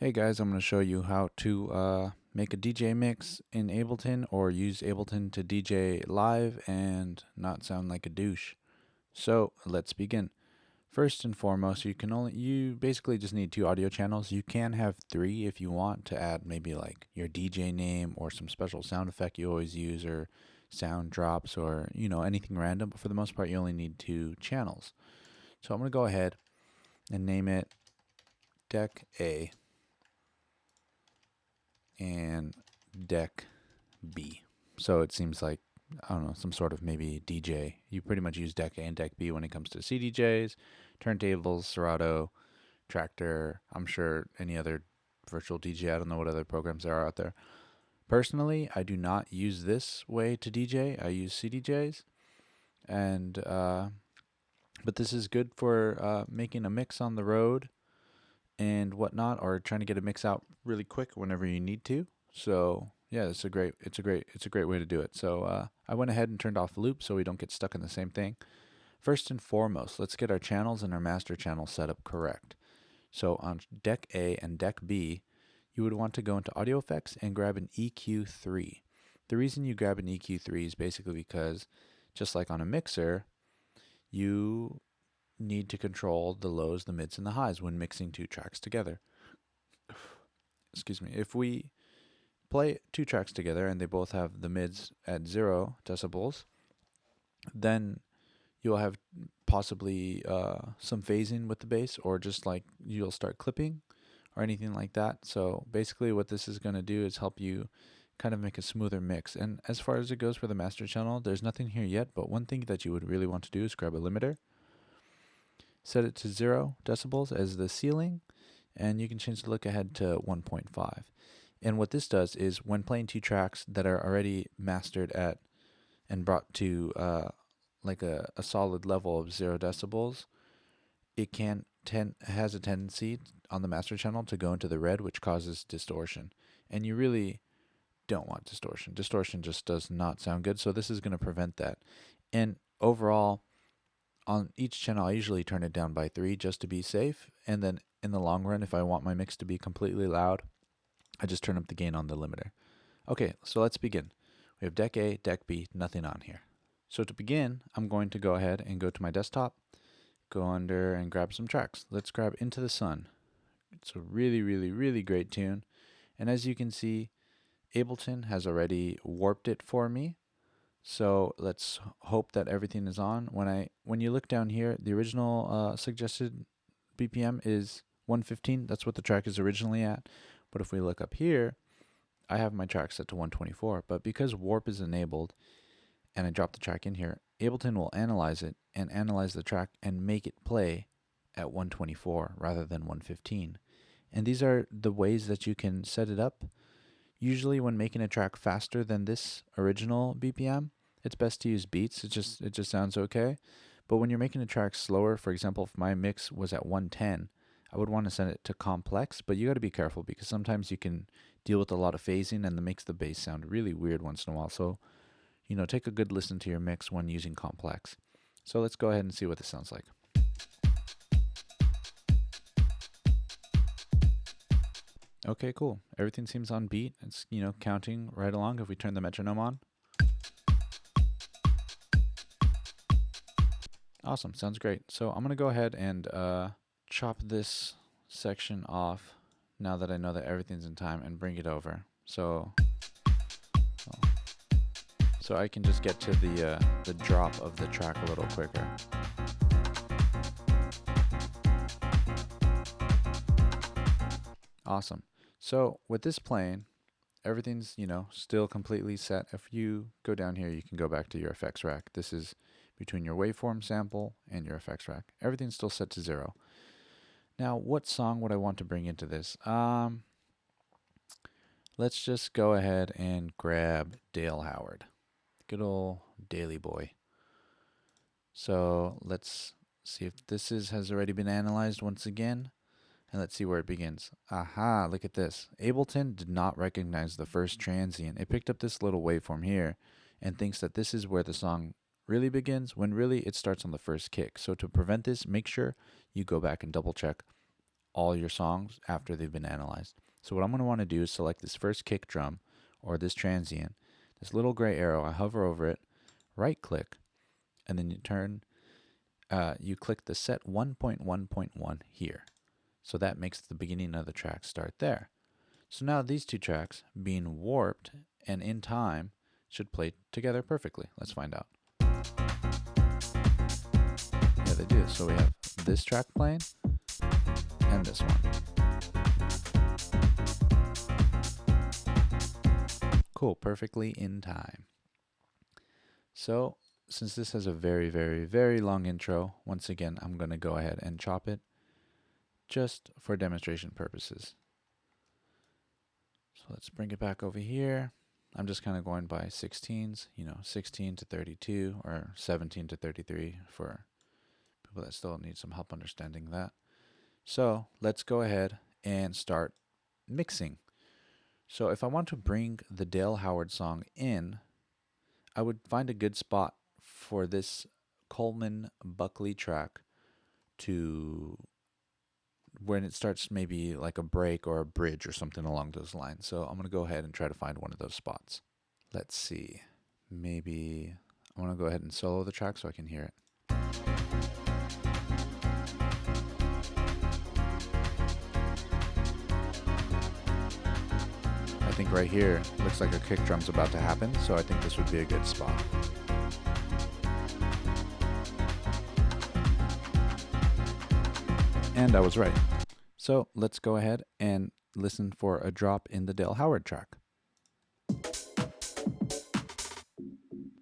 Hey guys, I'm going to show you how to make a DJ mix in Ableton or use Ableton to DJ live and not sound like a douche. So let's begin. First and foremost, you basically just need two audio channels. You can have three if you want to add maybe like your DJ name or some special sound effect you always use or sound drops or anything random, but for the most part you only need two channels. So I'm going to go ahead and name it Deck A and Deck B. So it seems like, I don't know, some sort of maybe DJ. You pretty much use Deck A and Deck B when it comes to CDJs, turntables, Serato, Tractor. I'm sure any other virtual DJ. I don't know what other programs there are out there. Personally, I do not use this way to DJ. I use CDJs, and but this is good for making a mix on the road and whatnot, or trying to get a mix out really quick whenever you need to. So yeah, it's a great way to do it. So I went ahead and turned off loop so we don't get stuck in the same thing. First and foremost, let's get our channels and our master channel set up correct. So on Deck A and Deck B, you would want to go into Audio Effects and grab an EQ3. The reason you grab an EQ3 is basically because, just like on a mixer, you need to control the lows, the mids, and the highs when mixing two tracks together. Excuse me. If we play two tracks together and they both have the mids at 0 decibels, then you'll have possibly some phasing with the bass, or just like you'll start clipping or anything like that. So basically what this is going to do is help you kind of make a smoother mix. And as far as it goes for the master channel, there's nothing here yet, but one thing that you would really want to do is grab a limiter, set it to 0 decibels as the ceiling, and you can change the look ahead to 1.5. And what this does is when playing two tracks that are already mastered at and brought to like a solid level of 0 decibels, it has a tendency on the master channel to go into the red, which causes distortion. And you really don't want distortion. Distortion just does not sound good, so this is going to prevent that. And overall, on each channel, I usually turn it down by 3 just to be safe. And then in the long run, if I want my mix to be completely loud, I just turn up the gain on the limiter. Okay, so let's begin. We have Deck A, Deck B, nothing on here. So to begin, I'm going to go ahead and go to my desktop, go under and grab some tracks. Let's grab Into the Sun. It's a really, really, really great tune. And as you can see, Ableton has already warped it for me. So let's hope that everything is on. When you look down here, the original suggested BPM is 115. That's what the track is originally at. But if we look up here, I have my track set to 124. But because warp is enabled and I drop the track in here, Ableton will analyze it and analyze the track and make it play at 124 rather than 115. And these are the ways that you can set it up. Usually when making a track faster than this original BPM, it's best to use beats. It just sounds okay. But when you're making a track slower, for example, if my mix was at 110, I would want to send it to complex, but you got to be careful because sometimes you can deal with a lot of phasing and that makes the bass sound really weird once in a while. So, take a good listen to your mix when using complex. So let's go ahead and see what this sounds like. Okay, cool. Everything seems on beat. It's, counting right along if we turn the metronome on. Awesome, sounds great. So I'm going to go ahead and chop this section off now that I know that everything's in time and bring it over. So I can just get to the drop of the track a little quicker. Awesome. So with this playing, everything's, still completely set. If you go down here, you can go back to your effects rack. This is between your waveform sample and your effects rack. Everything's still set to 0. Now, what song would I want to bring into this? Let's just go ahead and grab Dale Howard. Good old Daily Boy. So let's see if this has already been analyzed once again. And let's see where it begins. Aha, look at this. Ableton did not recognize the first transient. It picked up this little waveform here and thinks that this is where the song really begins, when really it starts on the first kick. So to prevent this, make sure you go back and double check all your songs after they've been analyzed. So what I'm going to want to do is select this first kick drum or this transient, this little gray arrow. I hover over it, right click, and then you click the set 1.1.1 here. So that makes the beginning of the track start there. So now these two tracks, being warped and in time, should play together perfectly. Let's find out. Yeah, they do. So we have this track playing and this one. Cool, perfectly in time. So since this has a very, very, very long intro, once again, I'm going to go ahead and chop it just for demonstration purposes. So let's bring it back over here. I'm just kind of going by 16s, 16 to 32 or 17 to 33 for people that still need some help understanding that. So let's go ahead and start mixing. So if I want to bring the Dale Howard song in, I would find a good spot for this Coleman Buckley track to when it starts maybe like a break or a bridge or something along those lines. So I'm going to go ahead and try to find one of those spots. Let's see. Maybe I want to go ahead and solo the track so I can hear it. I think right here looks like a kick drum's about to happen, so I think this would be a good spot. And I was right. So let's go ahead and listen for a drop in the Dale Howard track.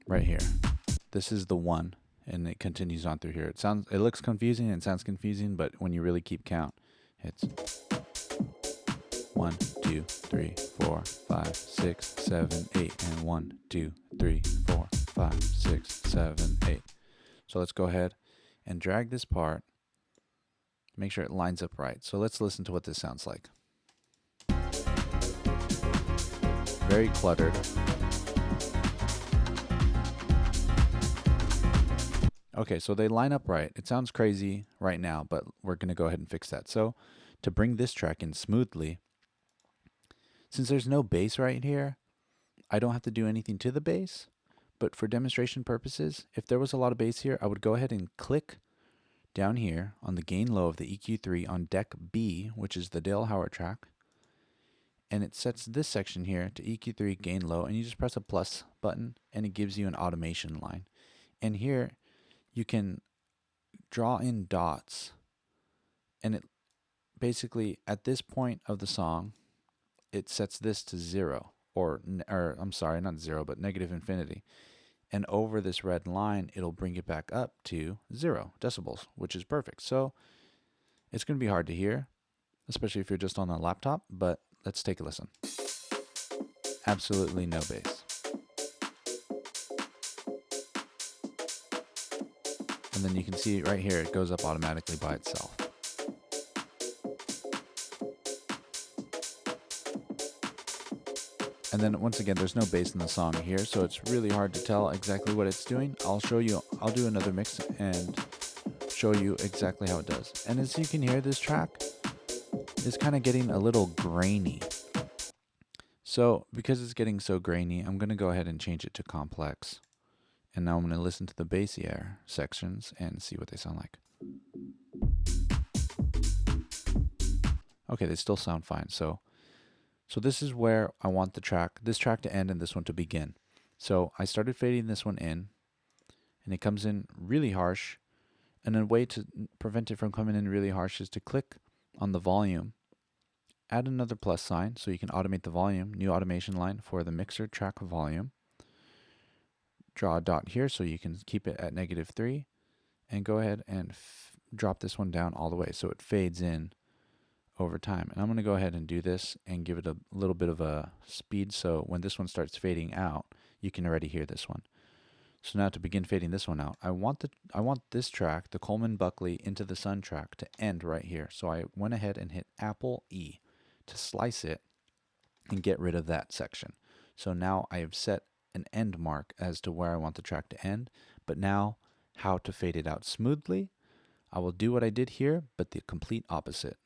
Right here. This is the one, and it continues on through here. It looks confusing and sounds confusing, but when you really keep count, it's 1, 2, 3, 4, 5, 6, 7, 8, and 1, 2, 3, 4, 5, 6, 7, 8. So let's go ahead and drag this part. Make sure it lines up right. So let's listen to what this sounds like. Very cluttered. Okay, so they line up right. It sounds crazy right now, but we're going to go ahead and fix that. So to bring this track in smoothly, since there's no bass right here, I don't have to do anything to the bass. But for demonstration purposes, if there was a lot of bass here, I would go ahead and click down here on the gain low of the EQ3 on deck B, which is the Dale Howard track. And it sets this section here to EQ3 gain low, and you just press a plus button and it gives you an automation line. And here you can draw in dots, and it basically at this point of the song it sets this to 0 or I'm sorry, not 0 but negative infinity. And over this red line, it'll bring it back up to 0 decibels, which is perfect. So it's going to be hard to hear, especially if you're just on a laptop, but let's take a listen. Absolutely no bass. And then you can see right here, it goes up automatically by itself. And then once again, there's no bass in the song here, so it's really hard to tell exactly what it's doing. I'll do another mix and show you exactly how it does. And as you can hear, this track is kind of getting a little grainy. So because it's getting so grainy, I'm going to go ahead and change it to complex. And now I'm going to listen to the bassier sections and see what they sound like. Okay, they still sound fine. So this is where I want this track to end and this one to begin. So I started fading this one in, and it comes in really harsh. And a way to prevent it from coming in really harsh is to click on the volume, add another plus sign so you can automate the volume, new automation line for the mixer track volume. Draw a dot here so you can keep it at -3, and go ahead and drop this one down all the way so it fades in over time. And I'm going to go ahead and do this and give it a little bit of a speed so when this one starts fading out, you can already hear this one. So now to begin fading this one out, I want this track, the Coleman Buckley Into the Sun track, to end right here. So I went ahead and hit Apple E to slice it and get rid of that section. So now I have set an end mark as to where I want the track to end, but now how to fade it out smoothly. I will do what I did here, but the complete opposite.